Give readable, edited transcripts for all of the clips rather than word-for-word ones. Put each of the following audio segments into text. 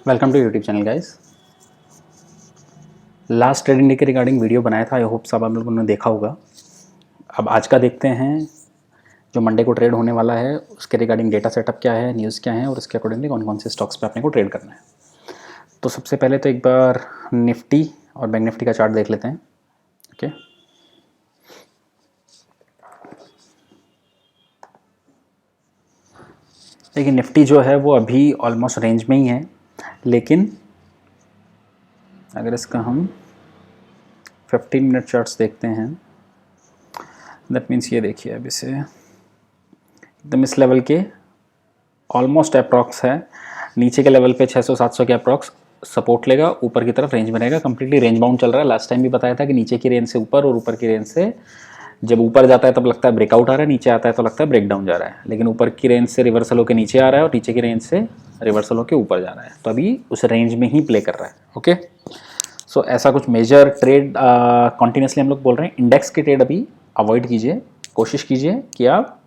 Welcome to YouTube channel guys. Last trading day के regarding video बनाया था, I hope सब आप लोगों ने देखा होगा। अब आज का देखते हैं, जो मंडे को ट्रेड होने वाला है उसके रिगार्डिंग डेटा सेटअप क्या है, न्यूज़ क्या है और उसके अकॉर्डिंगली कौन कौन से स्टॉक्स पे अपने को ट्रेड करना है। तो सबसे पहले तो एक बार निफ्टी और बैंक निफ्टी का चार्ट देख लेते हैं। ओके, देखिए निफ्टी जो है वो अभी ऑलमोस्ट रेंज में ही है, लेकिन अगर इसका हम 15 मिनट चार्ट्स देखते हैं, दैट मीन्स ये देखिए अब इसे एकदम इस लेवल के ऑलमोस्ट अप्रॉक्स है, नीचे के लेवल पे 600-700 के अप्रॉक्स सपोर्ट लेगा, ऊपर की तरफ रेंज में रहेगा, कंप्लीटली रेंज बाउंड चल रहा है। लास्ट टाइम भी बताया था कि नीचे की रेंज से ऊपर और ऊपर की रेंज से जब ऊपर जाता है तब लगता है ब्रेकआउट आ रहा है, नीचे आता है तो लगता है ब्रेक डाउन जा रहा है, लेकिन ऊपर की रेंज से रिवर्सल होकर नीचे आ रहा है और नीचे की रेंज से रिवर्सल होकर ऊपर जा रहा है, तो अभी उस रेंज में ही प्ले कर रहा है। ओके, सो ऐसा कुछ मेजर ट्रेड कॉन्टीन्यूसली हम लोग बोल रहे हैं, इंडेक्स के ट्रेड अभी अवॉइड कीजिए, कोशिश कीजिए कि आप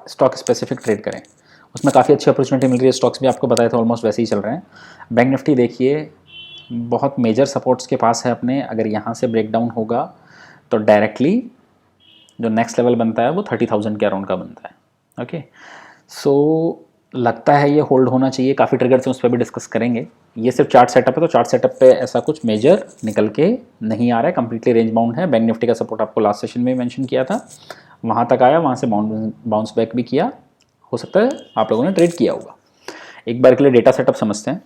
स्टॉक स्पेसिफिक ट्रेड करें, उसमें काफ़ी अच्छी अपॉर्चुनिटी मिल रही है। स्टॉक्स भी आपको बताया था ऑलमोस्ट वैसे ही चल रहे हैं। बैंक निफ्टी देखिए बहुत मेजर सपोर्ट्स के पास है अपने, अगर यहाँ से ब्रेक डाउन होगा तो डायरेक्टली जो नेक्स्ट लेवल बनता है वो 30,000 के अराउंड का बनता है। ओके, सो लगता है ये होल्ड होना चाहिए, काफ़ी ट्रिगर्स हैं उस पर भी डिस्कस करेंगे। ये सिर्फ चार्ट सेटअप है, तो चार्ट सेटअप पे ऐसा कुछ मेजर निकल के नहीं आ रहा है, कंप्लीटली रेंज बाउंड है। बैंक निफ्टी का सपोर्ट आपको लास्ट सेशन में मेंशन किया था, वहाँ तक आया, वहाँ से बाउंस बैक भी किया, हो सकता है आप लोगों ने ट्रेड किया होगा। एक बार के लिए डेटा सेटअप समझते हैं।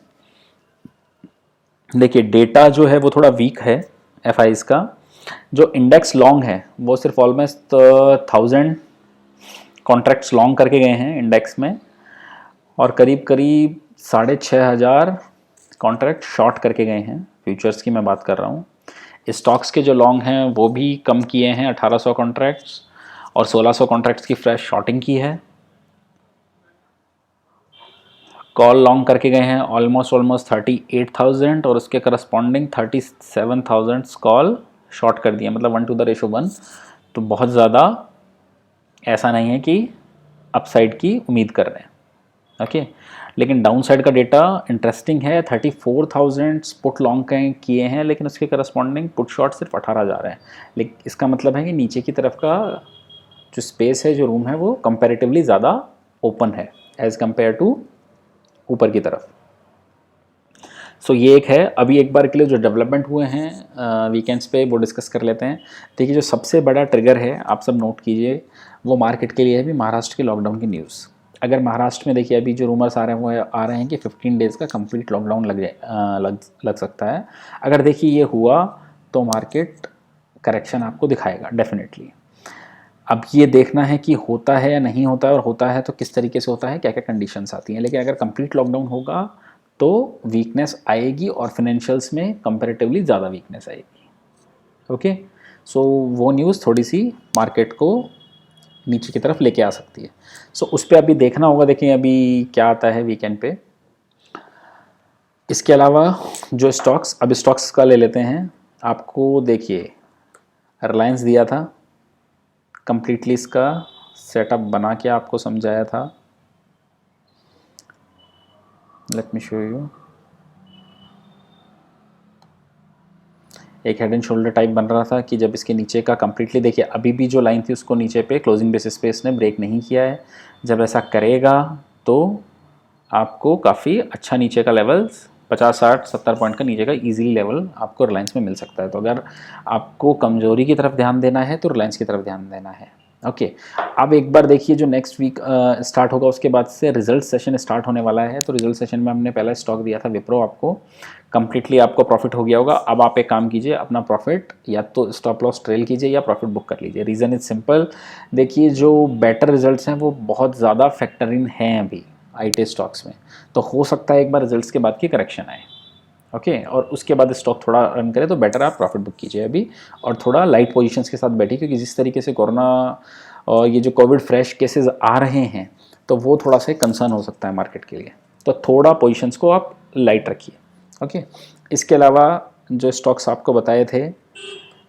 देखिए डेटा जो है वो थोड़ा वीक है एफ का, जो इंडेक्स लॉन्ग है वो सिर्फ ऑलमोस्ट 1000 कॉन्ट्रैक्ट्स लॉन्ग करके गए हैं इंडेक्स में, और करीब करीब 6500 कॉन्ट्रैक्ट शॉर्ट करके गए हैं, फ्यूचर्स की मैं बात कर रहा हूँ। स्टॉक्स के जो लॉन्ग हैं वो भी कम किए हैं, 1800 कॉन्ट्रैक्ट्स और 1600 कॉन्ट्रैक्ट्स की फ्रेश शॉर्टिंग की है। कॉल लॉन्ग करके गए हैं ऑलमोस्ट 38,000 और उसके करस्पॉन्डिंग 37,000 कॉल शॉर्ट कर दिए, मतलब 1:1। तो बहुत ज़्यादा ऐसा नहीं है कि अपसाइड की उम्मीद कर रहे हैं। ओके, लेकिन डाउन साइड का डेटा इंटरेस्टिंग है, 34,000 पुट लॉन्ग किए हैं, लेकिन उसके करस्पॉन्डिंग पुट शॉर्ट सिर्फ 18 जा रहे हैं। लेकिन इसका मतलब है कि नीचे की तरफ का जो स्पेस है, जो रूम है, वो कंपैरेटिवली ज़्यादा ओपन है एज़ कम्पेयर टू ऊपर की तरफ। सो ये एक है। अभी एक बार के लिए जो डेवलपमेंट हुए हैं वीकेंड्स पे वो डिस्कस कर लेते हैं। देखिए जो सबसे बड़ा ट्रिगर है, आप सब नोट कीजिए, वो मार्केट के लिए है भी महाराष्ट्र के लॉकडाउन की न्यूज़। अगर महाराष्ट्र में देखिए अभी जो रूमर्स आ रहे हैं वो आ रहे हैं कि 15 डेज़ का कंप्लीट लॉकडाउन लग सकता है। अगर देखिए ये हुआ तो मार्केट करेक्शन आपको दिखाएगा डेफिनेटली। अब ये देखना है कि होता है या नहीं होता है, और होता है तो किस तरीके से होता है, क्या क्या कंडीशंस आती हैं। लेकिन अगर कंप्लीट लॉकडाउन होगा तो वीकनेस आएगी और फाइनेंशियल्स में कंपैरेटिवली ज़्यादा वीकनेस आएगी। ओके, सो वो न्यूज़ थोड़ी सी मार्केट को नीचे की तरफ लेके आ सकती है। सो उस पर अभी देखना होगा, देखिए अभी क्या आता है वीकेंड पे। इसके अलावा जो स्टॉक्स, अब स्टॉक्स का ले लेते हैं। आपको देखिए रिलायंस दिया था, कंप्लीटली इसका सेटअप बना के आपको समझाया था। लेट मी शो यू, एक हेड एंड शोल्डर टाइप बन रहा था कि जब इसके नीचे का कंप्लीटली, देखिए अभी भी जो लाइन थी उसको नीचे पे क्लोजिंग बेसिस पे इसने ब्रेक नहीं किया है। जब ऐसा करेगा तो आपको काफ़ी अच्छा नीचे का लेवल 50-60-70 पॉइंट का नीचे का इजीली लेवल आपको रिलायंस में मिल सकता है। तो अगर आपको कमजोरी की तरफ ध्यान देना है तो रिलायंस की तरफ ध्यान देना है। ओके, अब एक बार देखिए जो नेक्स्ट वीक स्टार्ट होगा उसके बाद से रिजल्ट सेशन स्टार्ट होने वाला है। तो रिजल्ट सेशन में हमने पहला स्टॉक दिया था विप्रो, आपको कंप्लीटली आपको प्रॉफिट हो गया होगा। अब आप एक काम कीजिए, अपना प्रॉफिट या तो स्टॉप लॉस ट्रेल कीजिए या प्रॉफिट बुक कर लीजिए। रीज़न इज सिंपल, देखिए जो बेटर रिजल्ट्स हैं वो बहुत ज़्यादा फैक्टर इन हैं अभी IT स्टॉक्स में, तो हो सकता है एक बार रिजल्ट्स के बाद की करेक्शन आए। ओके, और उसके बाद स्टॉक थोड़ा रन करे तो बेटर आप प्रॉफिट बुक कीजिए अभी, और थोड़ा लाइट पोजीशंस के साथ बैठिए, क्योंकि जिस तरीके से कोरोना और ये जो कोविड फ्रेश केसेस आ रहे हैं तो वो थोड़ा सा कंसर्न हो सकता है मार्केट के लिए, तो थोड़ा पोजीशंस को आप लाइट रखिए। ओके, इसके अलावा जो स्टॉक्स आपको बताए थे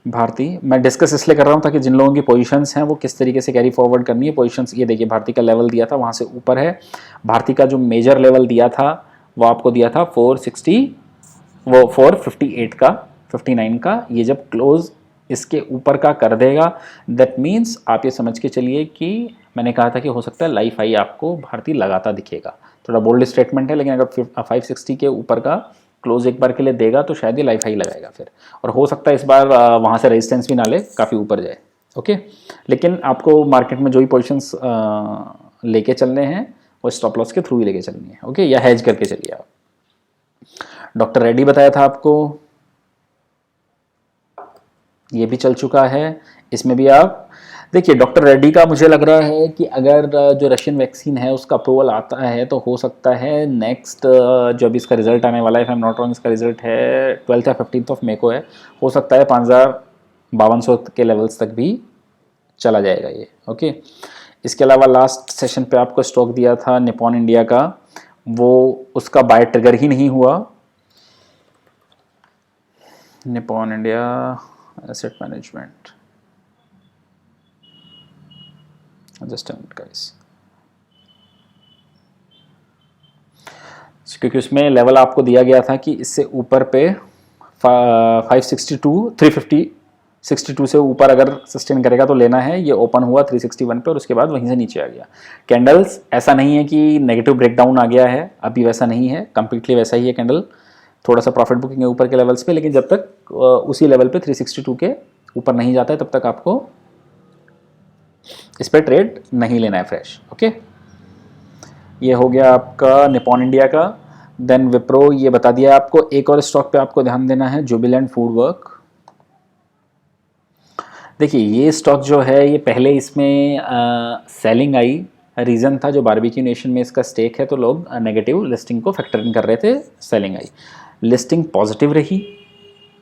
भारती, मैं डिस्कस इसलिए कर रहा हूँ ताकि जिन लोगों की पोजीशंस हैं वो किस तरीके से कैरी फॉरवर्ड करनी है। पोजीशंस ये देखिए, भारती का लेवल दिया था वहाँ से ऊपर है, भारती का जो मेजर लेवल दिया था वो आपको दिया था 460, वो 458 का, 59 का। ये जब क्लोज इसके ऊपर का कर देगा, दैट मीन्स आप ये समझ के चलिए कि मैंने कहा था कि हो सकता है लाइफ हाई आपको भारतीय लगाता दिखेगा। थोड़ा बोल्ड स्टेटमेंट है, लेकिन अगर 560 के ऊपर का क्लोज एक बार के लिए देगा तो शायद ये लाइफ हाई लगाएगा फिर, और हो सकता है इस बार वहाँ से रेजिस्टेंस भी ना ले, काफ़ी ऊपर जाए। ओके, लेकिन आपको मार्केट में जो ही पोजिशंस लेके चलने हैं वो स्टॉप लॉस के थ्रू ही लेके चलनी है। ओके, या हेज करके चलिए आप। डॉक्टर रेड्डी बताया था आपको, ये भी चल चुका है। इसमें भी आप देखिए, डॉक्टर रेड्डी का मुझे लग रहा है कि अगर जो रशियन वैक्सीन है उसका अप्रूवल आता है तो हो सकता है नेक्स्ट जो अभी इसका रिजल्ट आने वाला है, if I am not wrong, इसका रिजल्ट है 12 या 15 मई को है, हो सकता है 5,5200 के लेवल्स तक भी चला जाएगा ये। ओके, इसके अलावा लास्ट सेशन पे आपको स्टॉक दिया था निपॉन इंडिया का, वो उसका बाय ट्रिगर ही नहीं हुआ। Nippon India asset management, just a minute guys, क्योंकि उसमें लेवल आपको दिया गया था कि इससे ऊपर पे 562, 350, 62 से ऊपर अगर सस्टेन करेगा तो लेना है। ये ओपन हुआ 361 पे और उसके बाद वहीं से नीचे आ गया। कैंडल्स ऐसा नहीं है कि नेगेटिव ब्रेकडाउन आ गया है, अभी वैसा नहीं है, कंप्लीटली वैसा ही है कैंडल, थोड़ा सा प्रॉफिट बुकिंग है ऊपर के लेवल्स पे, लेकिन जब तक उसी लेवल पे 362 के ऊपर नहीं जाता है तब तक आपको इस पर ट्रेड नहीं लेना है फ्रेश। ओके, ये हो गया आपका निपॉन इंडिया का। देन विप्रो, ये बता दिया आपको। एक और स्टॉक पे आपको ध्यान देना है, जुबिलेंट फूड वर्क। देखिए, ये स्टॉक जो है ये पहले इसमें सेलिंग आई, रीज़न था जो बारबेक्यू नेशन में इसका स्टेक है तो लोग नेगेटिव लिस्टिंग को फैक्टर इन कर रहे थे, सेलिंग आई, लिस्टिंग पॉजिटिव रही,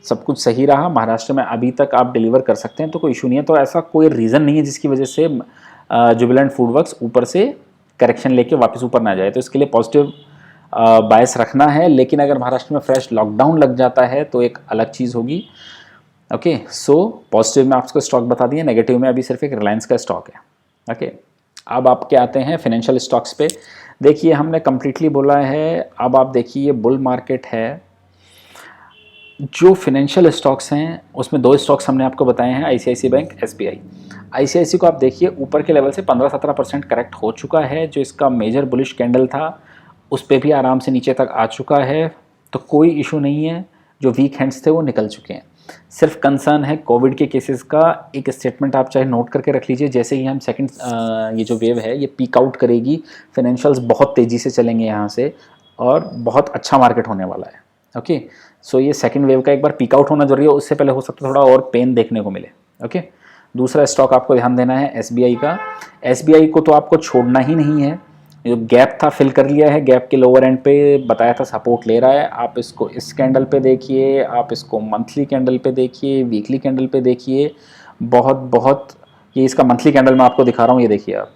सब कुछ सही रहा। महाराष्ट्र में अभी तक आप डिलीवर कर सकते हैं तो कोई इशू नहीं है, तो ऐसा कोई रीज़न नहीं है जिसकी वजह से जुबिलेंट फूड वर्क्स ऊपर से करेक्शन लेके वापस ऊपर ना जाए, तो इसके लिए पॉजिटिव बायस रखना है। लेकिन अगर महाराष्ट्र में फ्रेश लॉकडाउन लग जाता है तो एक अलग चीज़ होगी। ओके, सो पॉजिटिव में आपको स्टॉक बता दिए, नेगेटिव में अभी सिर्फ एक रिलायंस का स्टॉक है। ओके, अब आपके आते हैं फाइनेंशियल स्टॉक्स पे। देखिए, हमने कम्प्लीटली बोला है, अब आप देखिए ये बुल मार्केट है। जो फाइनेंशियल स्टॉक्स हैं उसमें दो स्टॉक्स हमने आपको बताए हैं, आईसीआईसी बैंक, एसबीआई। आईसीआईसी को आप देखिए ऊपर के लेवल से 15-17% करेक्ट हो चुका है, जो इसका मेजर बुलिश कैंडल था उस पर भी आराम से नीचे तक आ चुका है, तो कोई इशू नहीं है। जो वीक हैंड्स थे वो निकल चुके हैं। सिर्फ कंसर्न है कोविड के केसेस का। एक स्टेटमेंट आप चाहे नोट करके रख लीजिए, जैसे ही हम सेकंड ये जो वेव है ये पीक आउट करेगी, फाइनेंशियल्स बहुत तेज़ी से चलेंगे यहाँ से और बहुत अच्छा मार्केट होने वाला है। ओके, सो ये सेकंड वेव का एक बार पीक आउट होना जरूरी है, उससे पहले हो सकता है थोड़ा और पेन देखने को मिले। ओके, दूसरा स्टॉक आपको ध्यान देना है एसबीआई का। एसबीआई को तो आपको छोड़ना ही नहीं है, जो गैप था फिल कर लिया है, गैप के लोअर एंड पे बताया था सपोर्ट ले रहा है। आप इसको इस कैंडल पे देखिए, आप इसको मंथली कैंडल पे देखिए, वीकली कैंडल पे देखिए, बहुत ये इसका मंथली कैंडल मैं आपको दिखा रहा हूँ, ये देखिए आप।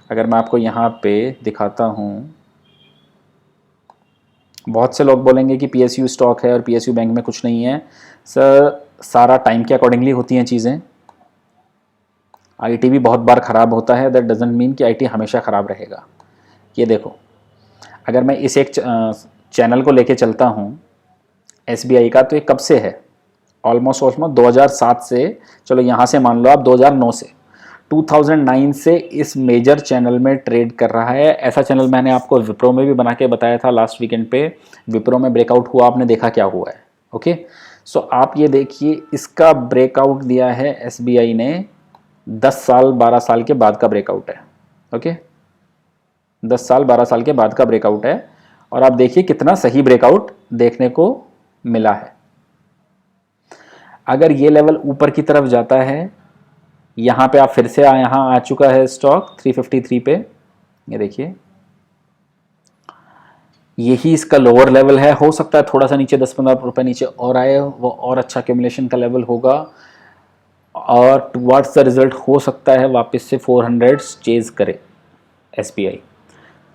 अगर मैं आपको यहाँ पे दिखाता हूँ, बहुत से लोग बोलेंगे कि पीएसयू स्टॉक है और पीएसयू बैंक में कुछ नहीं है। सर, सारा टाइम के अकॉर्डिंगली होती हैं चीज़ें। आईटी भी बहुत बार ख़राब होता है, दैट डजंट मीन कि आईटी हमेशा ख़राब रहेगा। ये देखो, अगर मैं इस एक चैनल को लेके चलता हूँ एसबीआई का, तो ये कब से है, ऑलमोस्ट 2007 से, चलो यहाँ से मान लो आप 2009 से, 2009 से इस मेजर चैनल में ट्रेड कर रहा है। ऐसा चैनल मैंने आपको विप्रो में भी बना के बताया था लास्ट वीकेंड पे। विप्रो में ब्रेकआउट हुआ, आपने देखा क्या हुआ है। ओके, सो आप ये देखिए, इसका ब्रेकआउट दिया है एसबीआई ने 10 साल 12 साल के बाद का ब्रेकआउट है। ओके, 10 साल 12 साल के बाद का ब्रेकआउट है, और आप देखिए कितना सही ब्रेकआउट देखने को मिला है। अगर ये लेवल ऊपर की तरफ जाता है, यहाँ पे आप फिर से यहाँ आ चुका है स्टॉक 353 पे, ये देखिए यही इसका लोअर लेवल है। हो सकता है थोड़ा सा नीचे 10-15 रुपए नीचे और आए, वो और अच्छा एक्यूमुलेशन का लेवल होगा, और टुवर्ड्स द रिजल्ट हो सकता है वापस से 400 चेज करे एसबीआई।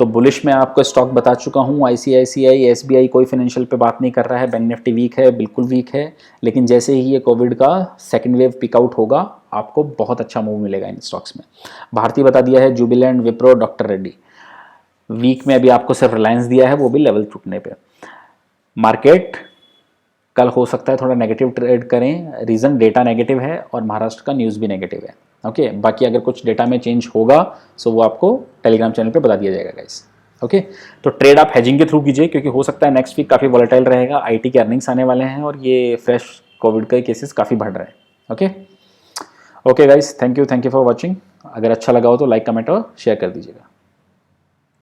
तो बुलिश में आपको स्टॉक बता चुका हूँ, आईसीआईसीआई, एसबीआई कोई फाइनेंशियल पे बात नहीं कर रहा है। बैंक निफ्टी वीक है, बिल्कुल वीक है, लेकिन जैसे ही ये कोविड का सेकंड वेव पिक आउट होगा आपको बहुत अच्छा मूव मिलेगा इन स्टॉक्स में। भारतीय बता दिया है, जुबिलेंट, विप्रो, डॉक्टर रेड्डी। वीक में अभी आपको सिर्फ रिलायंस दिया है, वो भी लेवल टूटने पे। मार्केट कल हो सकता है थोड़ा नेगेटिव ट्रेड करें, रीज़न डेटा नेगेटिव है और महाराष्ट्र का न्यूज़ भी नेगेटिव है। ओके, बाकी अगर कुछ डेटा में चेंज होगा सो वो आपको टेलीग्राम चैनल पे बता दिया जाएगा गाइस। ओके, तो ट्रेड आप हेजिंग के थ्रू कीजिए, क्योंकि हो सकता है नेक्स्ट वीक काफ़ी वॉलेटाइल रहेगा, आईटी के अर्निंग्स आने वाले हैं और ये फ्रेश कोविड के केसेस काफ़ी बढ़ रहे हैं। Okay okay guys, thank you for watching. अगर अच्छा लगा हो तो लाइक कमेंट और शेयर कर दीजिएगा।